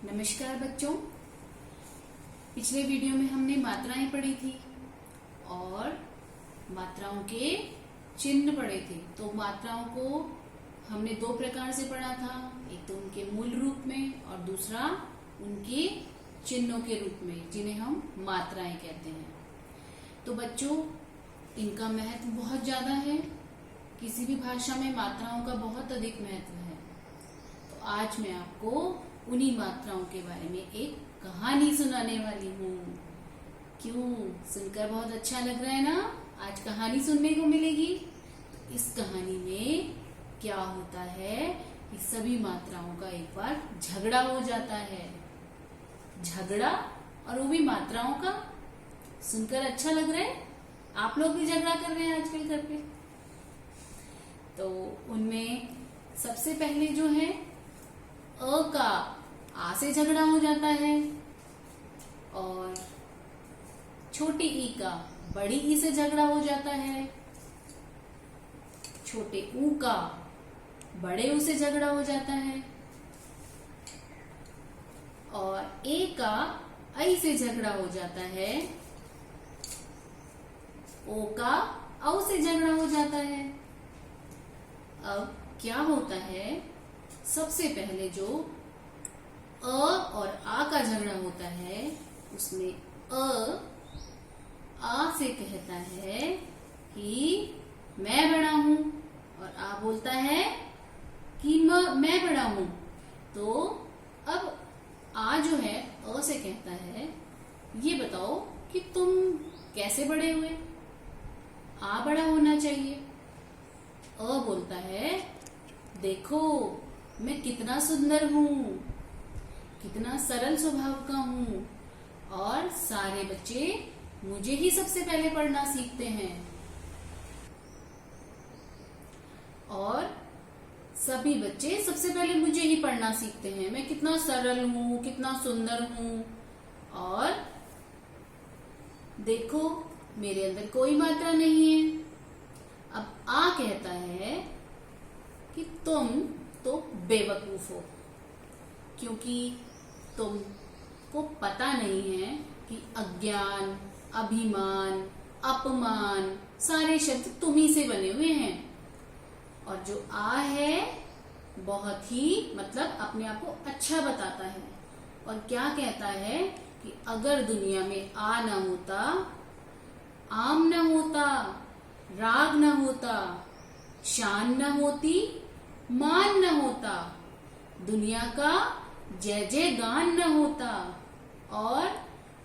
नमस्कार बच्चों। पिछले वीडियो में हमने मात्राएं पढ़ी थी और मात्राओं के चिन्ह पढ़े थे। तो मात्राओं को हमने दो प्रकार से पढ़ा था, एक तो उनके मूल रूप में और दूसरा उनके चिन्हों के रूप में, जिन्हें हम मात्राएं कहते हैं। तो बच्चों, इनका महत्व बहुत ज्यादा है। किसी भी भाषा में मात्राओं का बहुत अधिक महत्व है। तो आज मैं आपको उन्हीं मात्राओं के बारे में एक कहानी सुनाने वाली हूँ। क्यों? सुनकर बहुत अच्छा लग रहा है ना? आज कहानी सुनने को मिलेगी। तो इस कहानी में क्या होता है कि सभी मात्राओं का एक बार झगड़ा हो जाता है। झगड़ा, और वो भी मात्राओं का। सुनकर अच्छा लग रहा है? आप लोग भी झगड़ा कर रहे हैं आजकल घर पे। तो उनमें सबसे पहले जो है अ का आ से झगड़ा हो जाता है, और छोटी ई का बड़ी ई से झगड़ा हो जाता है। छोटे ऊ का बड़े ऊ से झगड़ा हो जाता है, और ए का ऐ से झगड़ा हो जाता है। ओ का औ से झगड़ा हो जाता है। अब क्या होता है, सबसे पहले जो अ और आ का झगड़ा होता है, उसमें आ से कहता है कि मैं बड़ा हूं, और आ बोलता है कि मैं बड़ा हूं। तो अब आ जो है अ से कहता है, ये बताओ कि तुम कैसे बड़े हुए? आ बड़ा होना चाहिए। अ बोलता है, देखो मैं कितना सुंदर हूं, कितना सरल स्वभाव का हूं, और सारे बच्चे मुझे ही सबसे पहले पढ़ना सीखते हैं, और सभी बच्चे सबसे पहले मुझे ही पढ़ना सीखते हैं। मैं कितना सरल हूं, कितना सुंदर हूं, और देखो मेरे अंदर कोई मात्रा नहीं है। अब आ कहता है कि तुम तो बेवकूफ हो, क्योंकि तुमको पता नहीं है कि अज्ञान, अभिमान, अपमान सारे शब्द तुम्ही से बने हुए हैं। और जो आ है बहुत ही मतलब अपने आप को अच्छा बताता है, और क्या कहता है कि अगर दुनिया में आ न होता, आम न होता, राग न होता, शान न होती, मान न होता, दुनिया का जय जय गान न होता, और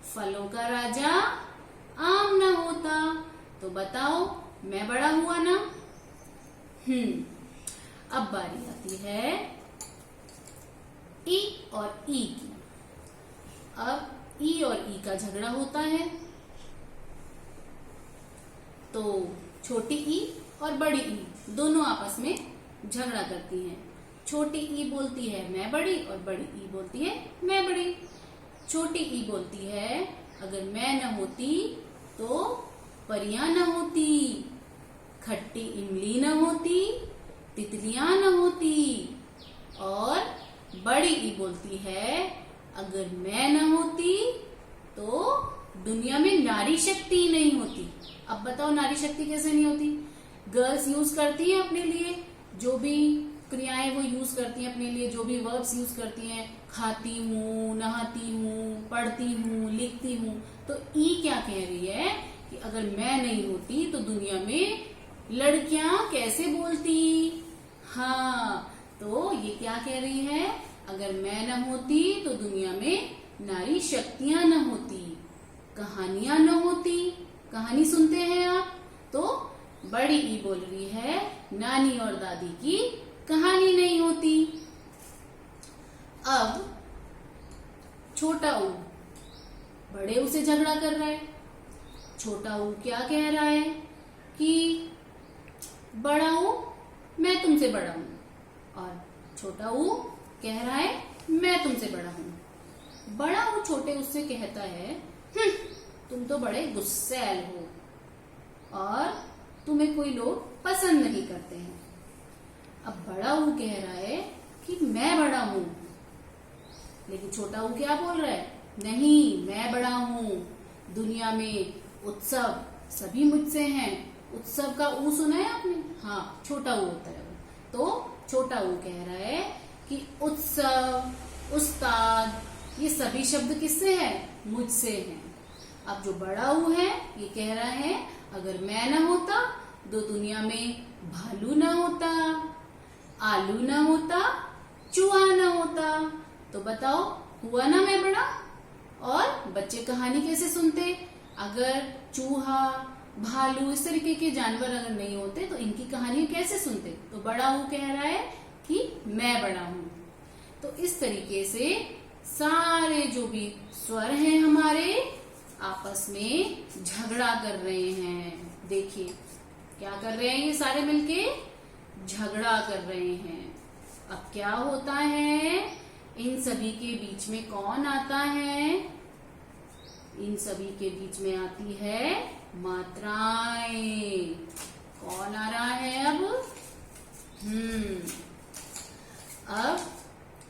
फलों का राजा आम न होता, तो बताओ मैं बड़ा हुआ ना? अब बारी आती है ई और ई की। अब ई और ई का झगड़ा होता है। तो छोटी ई और बड़ी ई दोनों आपस में झगड़ा करती हैं। छोटी ई बोलती है मैं बड़ी, और बड़ी ई बोलती है मैं बड़ी। छोटी ई बोलती है अगर मैं न होती तो परियां न होती, खट्टी इमली न होती, तितलियां न होती। और बड़ी ई बोलती है अगर मैं न होती तो दुनिया में नारी शक्ति नहीं होती। अब बताओ नारी शक्ति कैसे नहीं होती? गर्ल्स यूज करती हैं अपने लिए जो भी क्रियाएं वो यूज करती हैं अपने लिए, जो भी वर्ब्स यूज करती हैं, खाती हूँ, नहाती हूँ, पढ़ती हूँ, लिखती हूँ। तो ई क्या कह रही है कि अगर मैं नहीं होती तो दुनिया में लड़कियां कैसे बोलती? हाँ, तो ये क्या कह रही है, अगर मैं न होती तो दुनिया में नारी शक्तियां न होती, कहानियां न होती। कहानी सुनते हैं आप? तो बड़ी ई बोल रही है नानी और दादी की कहानी नहीं होती। अब छोटा ऊ बड़े ऊ से झगड़ा कर रहा है। छोटा ऊ क्या कह रहा है कि बड़ा ऊ मैं तुमसे बड़ा हूं, और छोटा ऊ कह रहा है मैं तुमसे बड़ा हूं। बड़ा ऊ छोटे उससे कहता है तुम तो बड़े गुस्सैल हो, और तुम्हें कोई लोग पसंद नहीं करते हैं। अब बड़ा ऊ कह रहा है कि मैं बड़ा हूं, लेकिन छोटा ऊ क्या बोल रहा है? नहीं, मैं बड़ा हूं, दुनिया में उत्सव सभी मुझसे हैं। उत्सव का ऊ सुना है आपने? हाँ, छोटा ऊ होता है वो। तो छोटा ऊ कह रहा है कि उत्सव, उस्ताद, ये सभी शब्द किससे है? मुझसे हैं। अब जो बड़ा ऊ है ये कह रहा है अगर मैं ना होता तो दुनिया में भालू ना होता, आलू ना होता, चूहा ना होता। तो बताओ, हुआ ना मैं बड़ा? और बच्चे कहानी कैसे सुनते? अगर चूहा, भालू इस तरीके के जानवर अगर नहीं होते तो इनकी कहानी कैसे सुनते? तो बड़ा हूं कह रहा है कि मैं बड़ा हूं। तो इस तरीके से सारे जो भी स्वर हैं हमारे आपस में झगड़ा कर रहे हैं। देखिए क्या कर रहे हैं ये सारे मिलके? झगड़ा कर रहे हैं। अब क्या होता है? इन सभी के बीच में कौन आता है? इन सभी के बीच में आती है मात्राएं। कौन आ रहा है अब? अब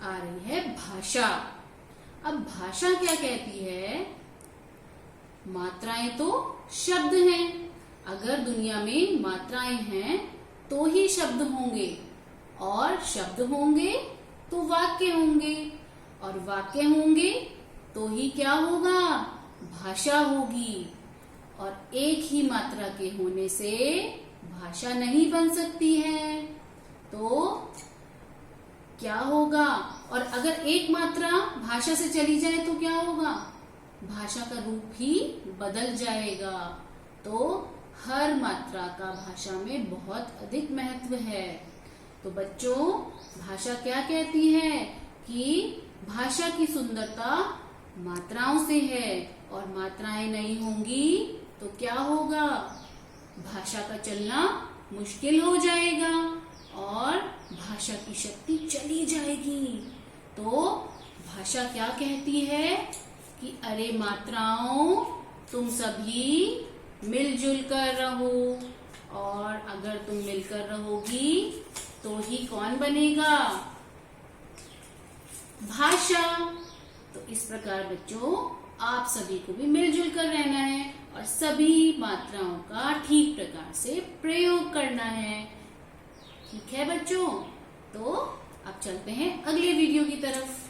आ रही है भाषा। अब भाषा क्या कहती है? मात्राएं तो शब्द हैं। अगर दुनिया में मात्राएं हैं तो ही शब्द होंगे, और शब्द होंगे तो वाक्य होंगे, और वाक्य होंगे तो ही क्या होगा? भाषा होगी। और एक ही मात्रा के होने से भाषा नहीं बन सकती है। तो क्या होगा? और अगर एक मात्रा भाषा से चली जाए तो क्या होगा? भाषा का रूप ही बदल जाएगा। तो हर मात्रा का भाषा में बहुत अधिक महत्व है। तो बच्चों, भाषा क्या कहती है कि भाषा की सुंदरता मात्राओं से है, और मात्राएं नहीं होंगी तो क्या होगा? भाषा का चलना मुश्किल हो जाएगा और भाषा की शक्ति चली जाएगी। तो भाषा क्या कहती है कि अरे मात्राओं, तुम सभी मिलजुल कर रहो, और अगर तुम मिलकर रहोगी तो ही कौन बनेगा? भाषा। तो इस प्रकार बच्चों, आप सभी को भी मिलजुल कर रहना है और सभी मात्राओं का ठीक प्रकार से प्रयोग करना है। ठीक है बच्चों? तो अब चलते हैं अगले वीडियो की तरफ।